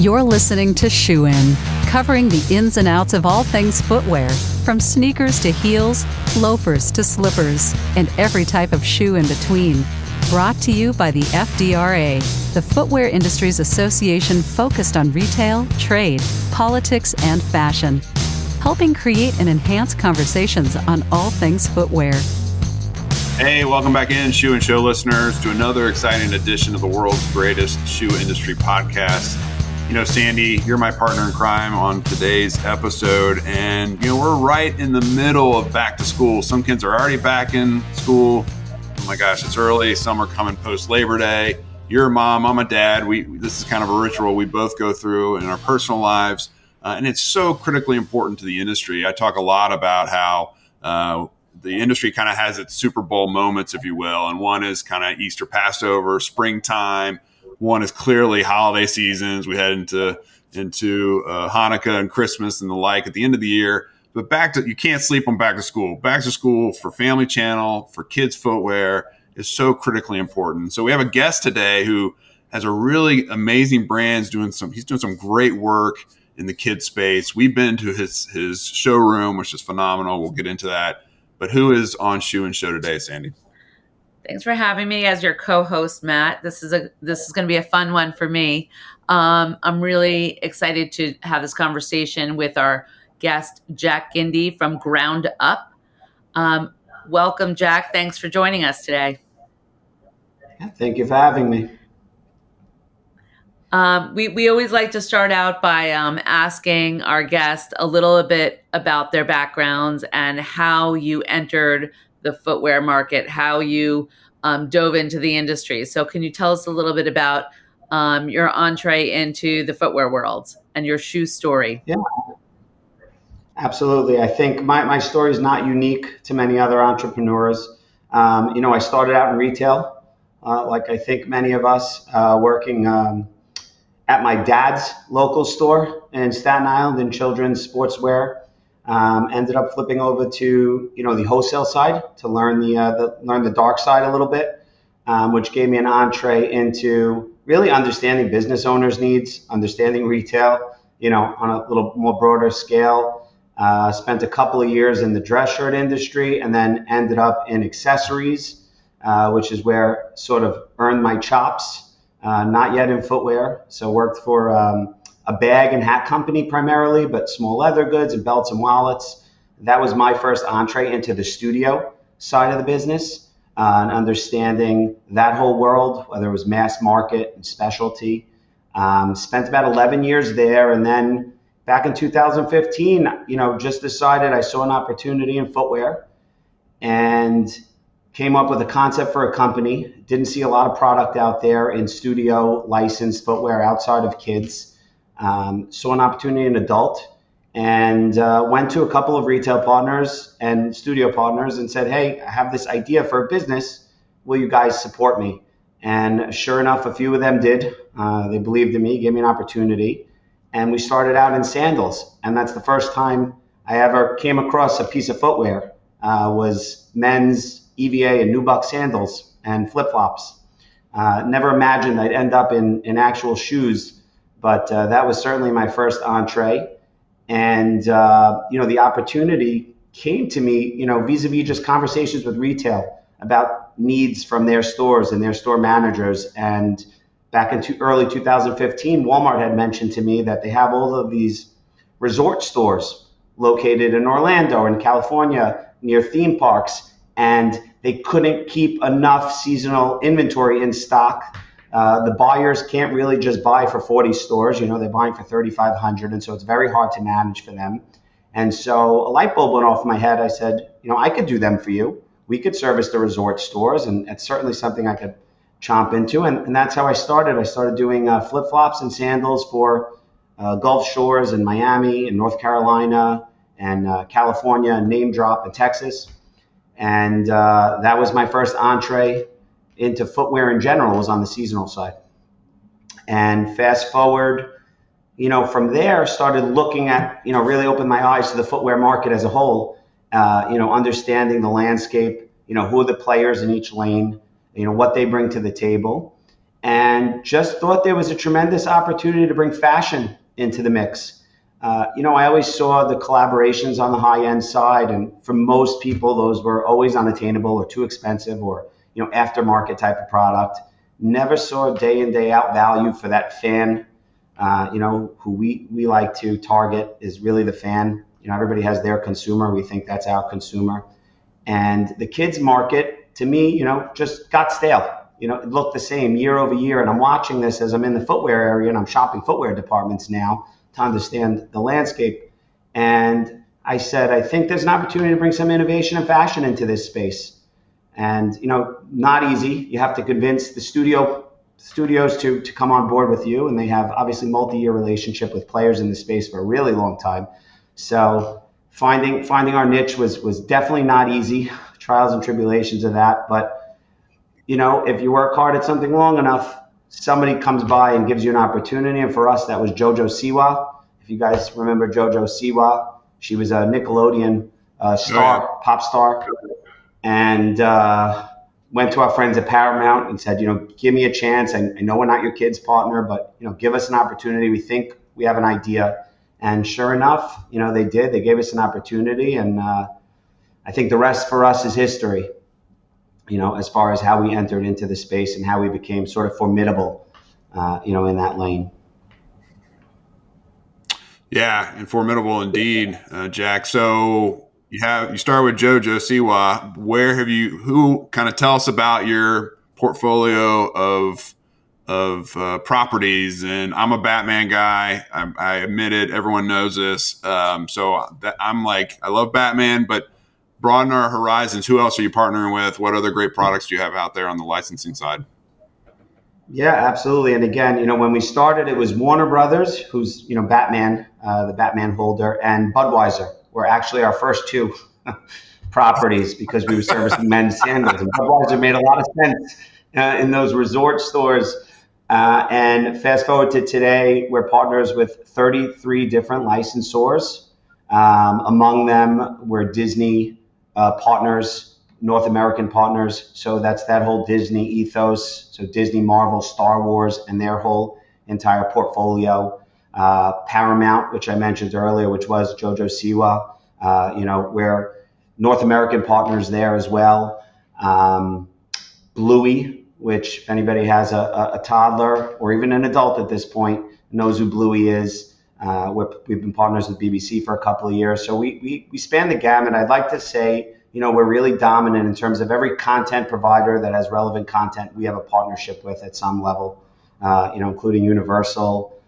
You're listening to Shoe In, covering the ins and outs of all things footwear, from sneakers to heels, loafers to slippers, and every type of shoe in between. Brought to you by the FDRA, the Footwear Industries Association focused on retail, trade, politics, and fashion, helping create and enhance conversations on all things footwear. Hey, welcome back in, Shoe and Show listeners, to another exciting edition of the world's greatest shoe industry podcast. You know, Sandi, you're my partner in crime on today's episode, and, you know, we're right in the middle of back to school. Some kids are already back in school. Oh my gosh, it's early. Some are coming post Labor Day. You're a mom, I'm a dad. This is kind of a ritual we both go through in our personal lives, and it's so critically important to the industry. I talk a lot about how the industry kind of has its Super Bowl moments, if you will, and one is kind of Easter, Passover, springtime. One is clearly holiday seasons. We head into Hanukkah and Christmas and the like at the end of the year. But you can't sleep on back to school. Back to school for Family Channel, for kids footwear is so critically important. So we have a guest today who has a really amazing brand. He's doing some great work in the kids space. We've been to his showroom, which is phenomenal. We'll get into that. But who is on Shoe and Show today, Sandi? Thanks for having me as your co-host, Matt. This is going to be a fun one for me. I'm really excited to have this conversation with our guest, Jack Gindi from Ground Up. Welcome, Jack. Thanks for joining us today. Thank you for having me. We always like to start out by asking our guest a little bit about their backgrounds and how you entered the footwear market, how you dove into the industry. So can you tell us a little bit about your entree into the footwear world and your shoe story? Yeah, absolutely. I think my story is not unique to many other entrepreneurs. I started out in retail, like I think many of us, working at my dad's local store in Staten Island in children's sportswear. Ended up flipping over to the wholesale side to learn the dark side a little bit, which gave me an entree into really understanding business owners' needs, understanding retail, on a little more broader scale. Spent a couple of years in the dress shirt industry, and then ended up in accessories, which is where sort of earned my chops. Not yet in footwear, so worked for a bag and hat company primarily, but small leather goods and belts and wallets. That was my first entree into the studio side of the business, and understanding that whole world, whether it was mass market and specialty. Spent about 11 years there, and then back in 2015, just decided I saw an opportunity in footwear and came up with a concept for a company. Didn't see a lot of product out there in studio licensed footwear outside of kids. Saw an opportunity in adult, and went to a couple of retail partners and studio partners and said, hey, I have this idea for a business. Will you guys support me? And sure enough, a few of them did. They believed in me, gave me an opportunity. And we started out in sandals. And that's the first time I ever came across a piece of footwear, was men's EVA and nubuck sandals and flip-flops. Never imagined I'd end up in actual shoes. But that was certainly my first entree. And, the opportunity came to me, vis-a-vis just conversations with retail about needs from their stores and their store managers. And back in early 2015, Walmart had mentioned to me that they have all of these resort stores located in Orlando and California near theme parks. And they couldn't keep enough seasonal inventory in stock. The buyers can't really just buy for 40 stores, they're buying for 3,500. And so it's very hard to manage for them. And so a light bulb went off in my head. I said, I could do them for you. We could service the resort stores, and it's certainly something I could chomp into. And that's how I started. I started doing flip-flops and sandals for Gulf Shores in Miami and North Carolina and California, name drop, and Texas. And that was my first entree into footwear in general, was on the seasonal side. And fast forward, from there, started looking at, really opened my eyes to the footwear market as a whole, understanding the landscape, who are the players in each lane, what they bring to the table. and just thought there was a tremendous opportunity to bring fashion into the mix. I always saw the collaborations on the high end side, and for most people, those were always unattainable or too expensive, or aftermarket type of product. Never saw day in day out value for that fan. Who we like to target is really the fan. Everybody has their consumer. We think that's our consumer, and the kids market to me, just got stale. It looked the same year over year, and I'm watching this as I'm in the footwear area and I'm shopping footwear departments now to understand the landscape. And I said, I think there's an opportunity to bring some innovation and fashion into this space. And, not easy. You have to convince the studios to come on board with you. And they have obviously multi-year relationship with players in the space for a really long time. So finding our niche was definitely not easy. Trials and tribulations of that. But, if you work hard at something long enough, somebody comes by and gives you an opportunity. And for us, that was JoJo Siwa. If you guys remember JoJo Siwa, she was a Nickelodeon star, pop star, and went to our friends at Paramount and said, give me a chance. I know we're not your kid's partner, but, give us an opportunity. We think we have an idea. And sure enough, they did. They gave us an opportunity. And I think the rest for us is history. As far as how we entered into the space and how we became sort of formidable, in that lane. Yeah, and formidable indeed, Jack. So you start with JoJo Siwa. Who kind of tell us about your portfolio of properties? And I'm a Batman guy. I admit it. Everyone knows this. So I love Batman, but broaden our horizons. Who else are you partnering with? What other great products do you have out there on the licensing side? Yeah, absolutely. And again, when we started, it was Warner Brothers, who's, Batman, the Batman holder, and Budweiser were actually our first two properties because we were servicing men's sandals. And Budweiser made a lot of sense in those resort stores. And fast forward to today, we're partners with 33 different licensors. Among them were Disney partners, North American partners. So that's that whole Disney ethos. So Disney, Marvel, Star Wars, and their whole entire portfolio. Paramount, which I mentioned earlier, which was JoJo Siwa. We're North American partners there as well. Bluey, which if anybody has a toddler or even an adult at this point knows who Bluey is. We've been partners with BBC for a couple of years. So we span the gamut. I'd like to say, we're really dominant in terms of every content provider that has relevant content we have a partnership with at some level, including Universal.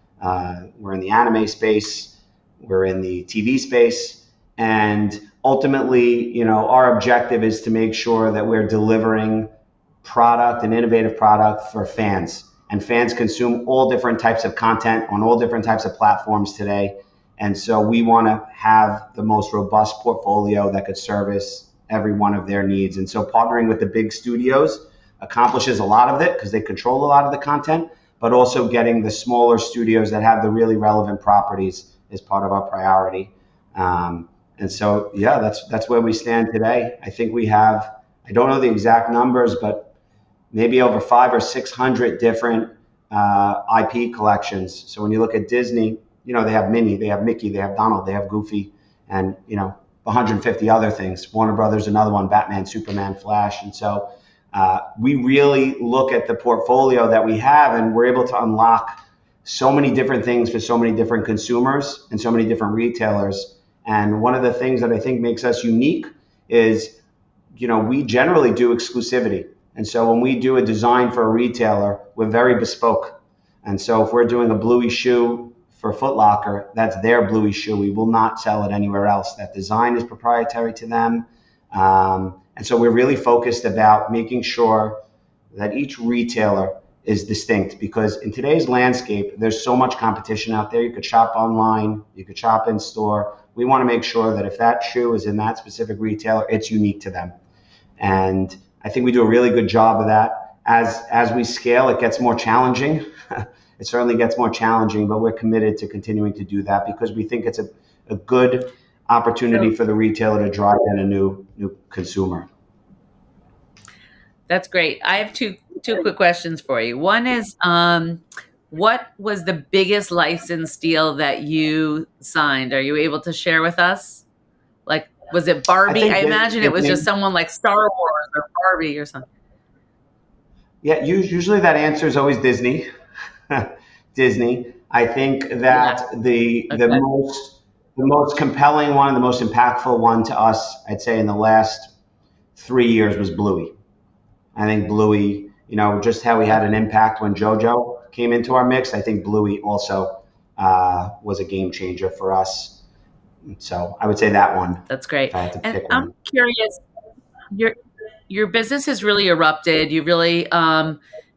We're in the anime space. We're in the TV space. And ultimately, our objective is to make sure that we're delivering product and innovative product for fans. And fans consume all different types of content on all different types of platforms today. And so we want to have the most robust portfolio that could service every one of their needs. And so partnering with the big studios accomplishes a lot of it because they control a lot of the content, but also getting the smaller studios that have the really relevant properties is part of our priority. And so, yeah, that's where we stand today. I think we have, I don't know the exact numbers, but maybe over 500 or 600 different IP collections. So when you look at Disney, they have Minnie, they have Mickey, they have Donald, they have Goofy, and 150 other things. Warner Brothers, another one, Batman, Superman, Flash. And so we really look at the portfolio that we have, and we're able to unlock so many different things for so many different consumers and so many different retailers. And one of the things that I think makes us unique is, we generally do exclusivity. And so when we do a design for a retailer, we're very bespoke. And so if we're doing a Bluey shoe for Foot Locker, that's their Bluey shoe. We will not sell it anywhere else. That design is proprietary to them. And so we're really focused about making sure that each retailer is distinct, because in today's landscape, there's so much competition out there. You could shop online, you could shop in store. We want to make sure that if that shoe is in that specific retailer, it's unique to them. And I think we do a really good job of that. As we scale, it gets more challenging. It certainly gets more challenging, but we're committed to continuing to do that because we think it's a good opportunity for the retailer to drive in a new consumer. That's great. I have two two quick questions for you. One is, what was the biggest license deal that you signed? Are you able to share with us? Like, was it I Barbie? I think imagine it was just Disney. someone like Star Wars or Barbie or something. Yeah, usually that answer is always Disney. Disney. I think Yeah. that Okay. the most compelling one, the most impactful one to us, I'd say in the last 3 years was Bluey. I think Bluey, just how we had Okay. an impact when JoJo came into our mix. I think Bluey also was a game changer for us. So I would say that one That's if great. I had to And pick I'm one. curious, your your business has really erupted. You really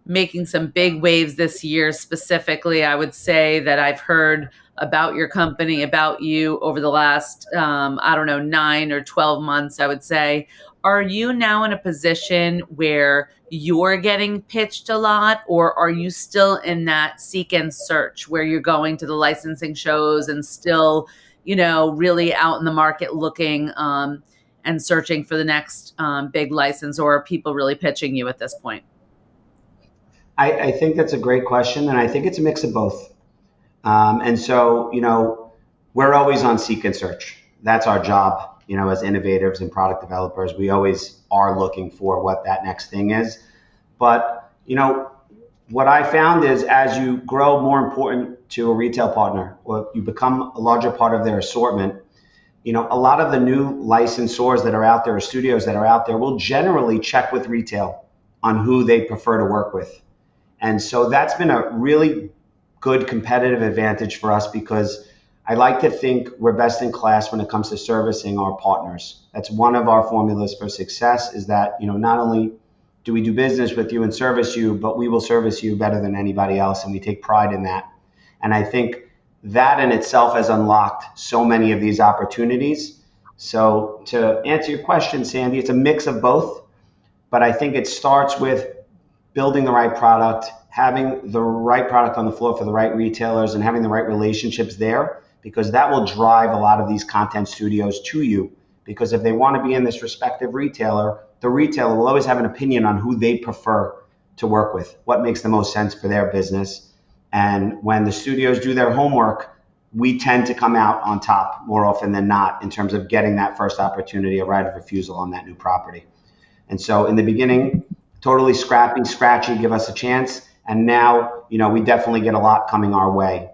making some big waves this year. Specifically, I would say that I've heard about your company, about you over the last I don't know, 9 or 12 months. I would say, are you now in a position where you're getting pitched a lot, or are you still in that seek and search where you're going to the licensing shows and still, really out in the market looking? And searching for the next big license, or are people really pitching you at this point? I think that's a great question, and I think it's a mix of both. And so, we're always on seek and search. That's our job, as innovators and product developers. We always are looking for what that next thing is. But, what I found is as you grow more important to a retail partner or you become a larger part of their assortment, a lot of the new licensors that are out there or studios that are out there will generally check with retail on who they prefer to work with. And so that's been a really good competitive advantage for us because I like to think we're best in class when it comes to servicing our partners. That's one of our formulas for success is that, not only do we do business with you and service you, but we will service you better than anybody else. And we take pride in that. And I think that in itself has unlocked so many of these opportunities. So to answer your question, Sandy, it's a mix of both, but I think it starts with building the right product, having the right product on the floor for the right retailers, and having the right relationships there, because that will drive a lot of these content studios to you. Because if they want to be in this respective retailer, the retailer will always have an opinion on who they prefer to work with, what makes the most sense for their business. And when the studios do their homework, we tend to come out on top more often than not in terms of getting that first opportunity, a right of refusal on that new property. And so in the beginning, totally scratchy, give us a chance. And now, we definitely get a lot coming our way.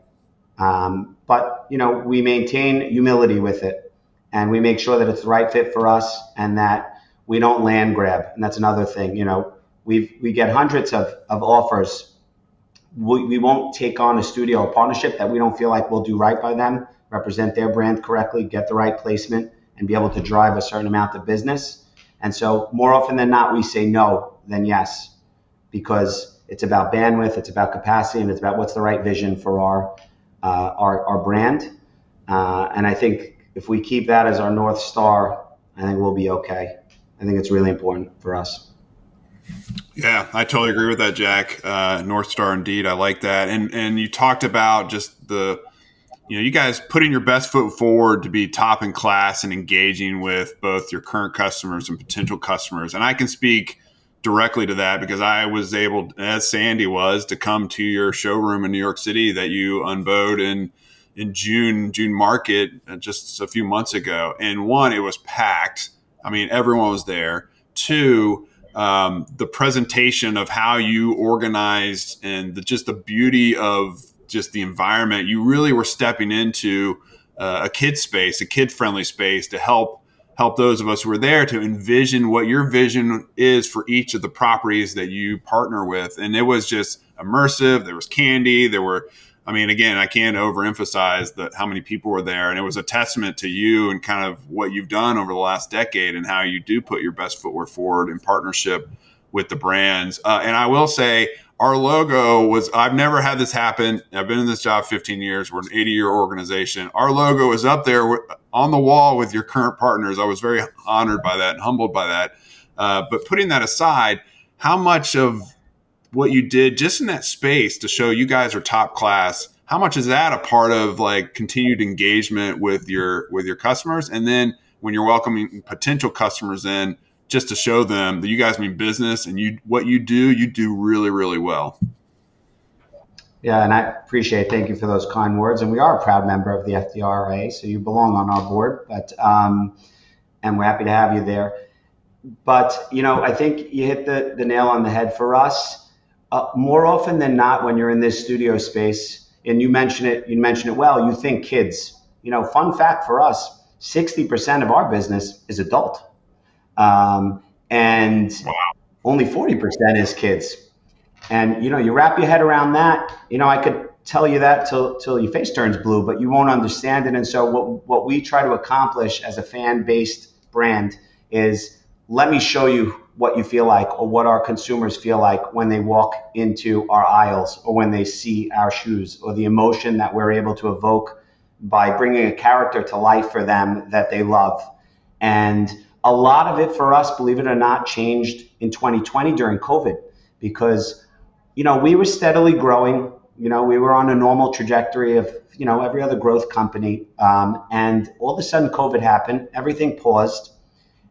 But, we maintain humility with it and we make sure that it's the right fit for us and that we don't land grab. And that's another thing, we get hundreds of offers. We won't take on a studio or partnership that we don't feel like will do right by them, represent their brand correctly, get the right placement, and be able to drive a certain amount of business. And so more often than not, we say no than yes, because it's about bandwidth, it's about capacity, and it's about what's the right vision for our brand. And I think if we keep that as our North Star, I think we'll be okay. I think it's really important for us. Yeah, I totally agree with that, Jack. North Star indeed. I like that. And you talked about just you guys putting your best foot forward to be top in class and engaging with both your current customers and potential customers. And I can speak directly to that because I was able, as Sandy was, to come to your showroom in New York City that you unbowed in June market just a few months ago. And one, it was packed. I mean, everyone was there. Two, the presentation of how you organized and just the beauty of just the environment, you really were stepping into a kid space, a kid friendly space to help those of us who were there to envision what your vision is for each of the properties that you partner with. And it was just immersive. There was candy. Again, I can't overemphasize how many people were there. And it was a testament to you and kind of what you've done over the last decade and how you do put your best footwear forward in partnership with the brands. And I will say our logo I've never had this happen. I've been in this job 15 years. We're an 80-year organization. Our logo is up there on the wall with your current partners. I was very honored by that and humbled by that. But putting that aside, how much of what you did just in that space to show you guys are top class, how much is that a part of like continued engagement with your customers? And then when you're welcoming potential customers in, just to show them that you guys mean business and what you do really, really well. Yeah, and I appreciate. Thank you for those kind words. And we are a proud member of the FDRA, so you belong on our board. But and we're happy to have you there. But I think you hit the nail on the head for us. More often than not, when you're in this studio space, and you mention it well, you think kids. Fun fact for us: 60% of our business is adult, and Wow. only 40% is kids. And you wrap your head around that. I could tell you that till your face turns blue, but you won't understand it. And so what we try to accomplish as a fan-based brand is, let me show you what you feel like, or what our consumers feel like when they walk into our aisles, or when they see our shoes, or the emotion that we're able to evoke by bringing a character to life for them that they love. And a lot of it for us, believe it or not, changed in 2020 during COVID, because we were steadily growing. We were on a normal trajectory of, every other growth company. And all of a sudden COVID happened, everything paused.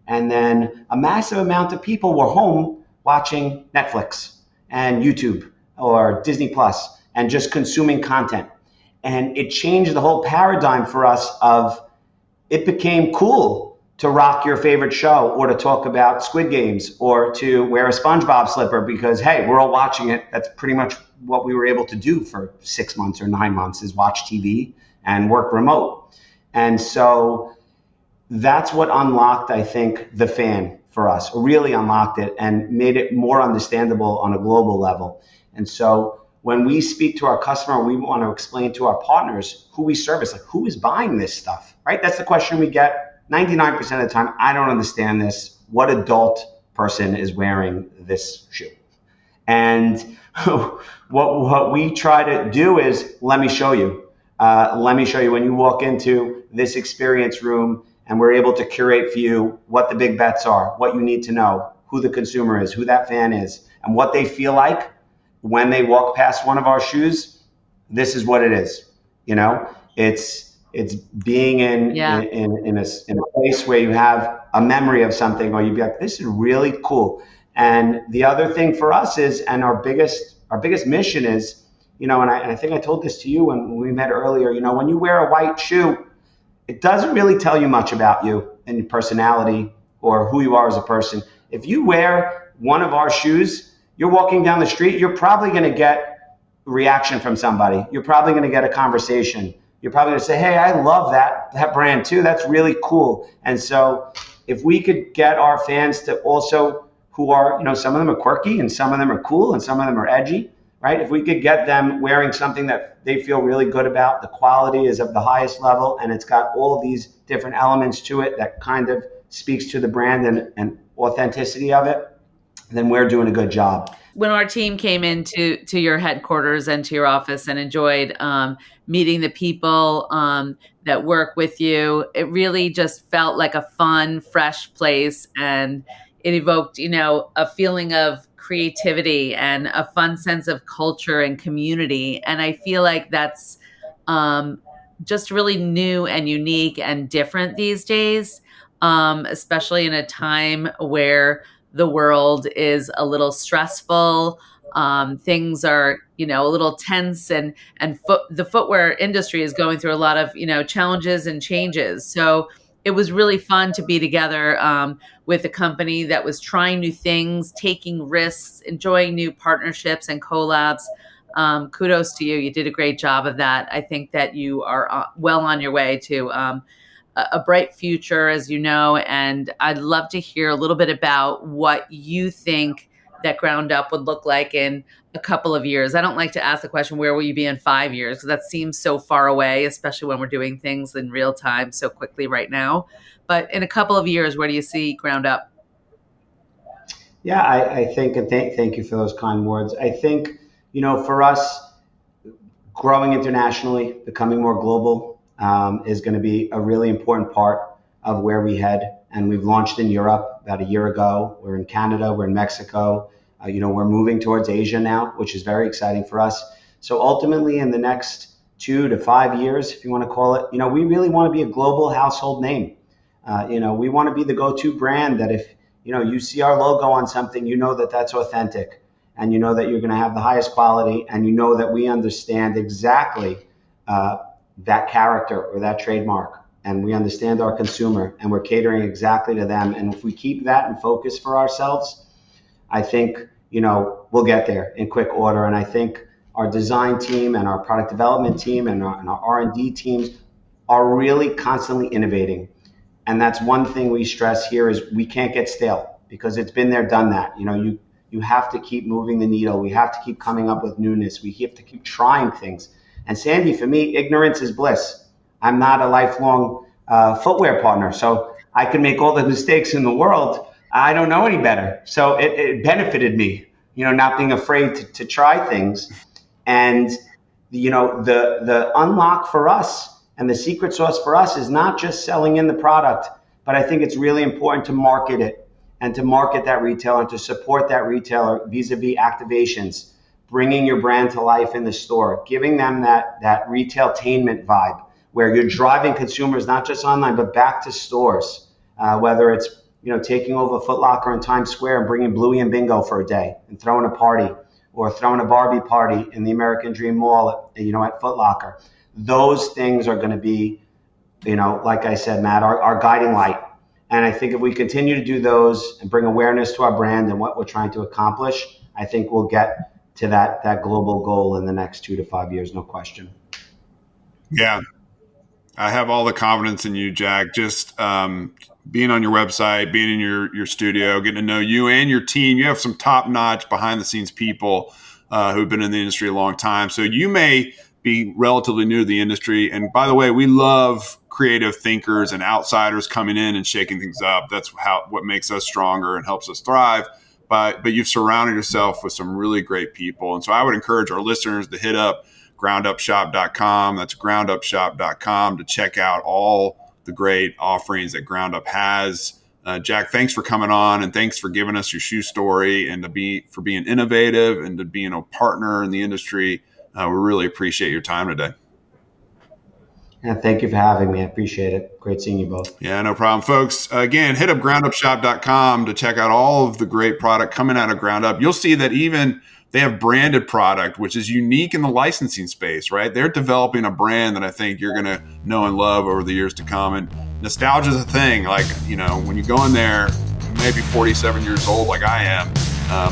And then a massive amount of people were home watching Netflix and YouTube or Disney Plus and just consuming content. And it changed the whole paradigm for us of, it became cool to rock your favorite show, or to talk about Squid Games, or to wear a SpongeBob slipper because, hey, we're all watching it. That's pretty much what we were able to do for 6 months or 9 months, is watch TV and work remote. And so that's what unlocked, I think, the fan for us, really unlocked it and made it more understandable on a global level. And so when we speak to our customer, we want to explain to our partners who we service, like, who is buying this stuff, right? That's the question we get 99% of the time. I don't understand this. What adult person is wearing this shoe? And what we try to do is, let me show you. Let me show you when you walk into this experience room, and we're able to curate for you what the big bets are, what you need to know, who the consumer is, who that fan is, and what they feel like when they walk past one of our shoes. This is what it is. It's being in a place where you have a memory of something, or you'd be like, this is really cool. And the other thing for us is, and our biggest mission is, and I think I told this to you when we met earlier, when you wear a white shoe, it doesn't really tell you much about you and your personality or who you are as a person. If you wear one of our shoes, you're walking down the street, you're probably going to get a reaction from somebody. You're probably going to get a conversation. You're probably going to say, hey, I love that brand too. That's really cool. And so if we could get our fans to also, who are, some of them are quirky and some of them are cool and some of them are edgy, right? If we could get them wearing something that they feel really good about, the quality is of the highest level, and it's got all of these different elements to it that kind of speaks to the brand and authenticity of it, then we're doing a good job. When our team came into your headquarters and to your office and enjoyed meeting the people that work with you, it really just felt like a fun, fresh place, and it evoked, a feeling of creativity and a fun sense of culture and community. And I feel like that's just really new and unique and different these days, especially in a time where the world is a little stressful. Things are, a little tense, and the footwear industry is going through a lot of, challenges and changes. So it was really fun to be together with a company that was trying new things, taking risks, enjoying new partnerships and collabs. Kudos to you. You did a great job of that. I think that you are well on your way to a bright future, as you know, and I'd love to hear a little bit about what you think that Ground Up would look like in a couple of years. I don't like to ask the question, where will you be in 5 years? Because that seems so far away, especially when we're doing things in real time so quickly right now. But in a couple of years, where do you see Ground Up? Yeah, I think, and thank you for those kind words. I think, for us, growing internationally, becoming more global, is going to be a really important part of where we head. And we've launched in Europe about a year ago. We're in Canada, we're in Mexico. We're moving towards Asia now, which is very exciting for us. So ultimately, in the next 2 to 5 years, if you want to call it, we really want to be a global household name. We want to be the go-to brand that You see our logo on something, you know that that's authentic, and you know that you're going to have the highest quality, and you know that we understand exactly that character or that trademark, and we understand our consumer, and we're catering exactly to them. And if we keep that in focus for ourselves, I think, we'll get there in quick order. And I think our design team and our product development team and our R&D teams are really constantly innovating. And that's one thing we stress here is we can't get stale, because it's been there, done that. You have to keep moving the needle. We have to keep coming up with newness. We have to keep trying things. And Sandy, for me, ignorance is bliss. I'm not a lifelong footwear partner, so I can make all the mistakes in the world. I don't know any better. So it benefited me, not being afraid to try things. And, the unlock for us and the secret sauce for us is not just selling in the product, but I think it's really important to market it and to market that retailer and to support that retailer vis-a-vis activations, bringing your brand to life in the store, giving them that retail-tainment vibe where you're driving consumers not just online, but back to stores, whether it's taking over Foot Locker in Times Square and bringing Bluey and Bingo for a day and throwing a party, or throwing a Barbie party in the American Dream Mall, at Foot Locker. Those things are going to be, like I said, Matt, our guiding light. And I think if we continue to do those and bring awareness to our brand and what we're trying to accomplish, I think we'll get to that global goal in the next 2 to 5 years, no question. Yeah, I have all the confidence in you, Jack. Just being on your website, being in your studio, getting to know you and your team. You have some top-notch behind-the-scenes people who've been in the industry a long time. So you may be relatively new to the industry. And by the way, we love creative thinkers and outsiders coming in and shaking things up. That's what makes us stronger and helps us thrive. But you've surrounded yourself with some really great people. And so I would encourage our listeners to hit up groundupshop.com. That's groundupshop.com to check out all the great offerings that Ground Up has. Jack, thanks for coming on, and thanks for giving us your shoe story and for being innovative and to being a partner in the industry. We really appreciate your time today. Yeah, thank you for having me. I appreciate it. Great seeing you both. Yeah, no problem, folks. Again, hit up groundupshop.com to check out all of the great product coming out of Ground Up. You'll see that even they have branded product, which is unique in the licensing space, right? They're developing a brand that I think you're going to know and love over the years to come. And nostalgia is a thing. Like, when you go in there, you may be 47 years old like I am,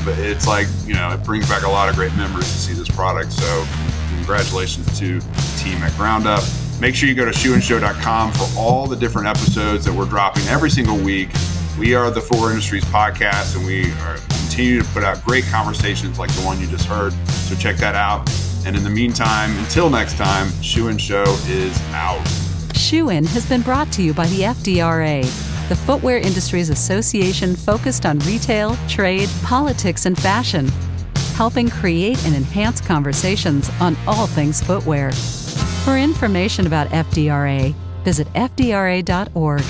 but it's like, it brings back a lot of great memories to see this product. So congratulations to the team at Ground Up. Make sure you go to shoeandshow.com for all the different episodes that we're dropping every single week. We are the Footwear Industries podcast, and we continue to put out great conversations like the one you just heard. So check that out. And in the meantime, until next time, Shoe and Show is out. Shoe In has been brought to you by the FDRA, the Footwear Industries Association focused on retail, trade, politics, and fashion, helping create and enhance conversations on all things footwear. For information about FDRA, visit fdra.org.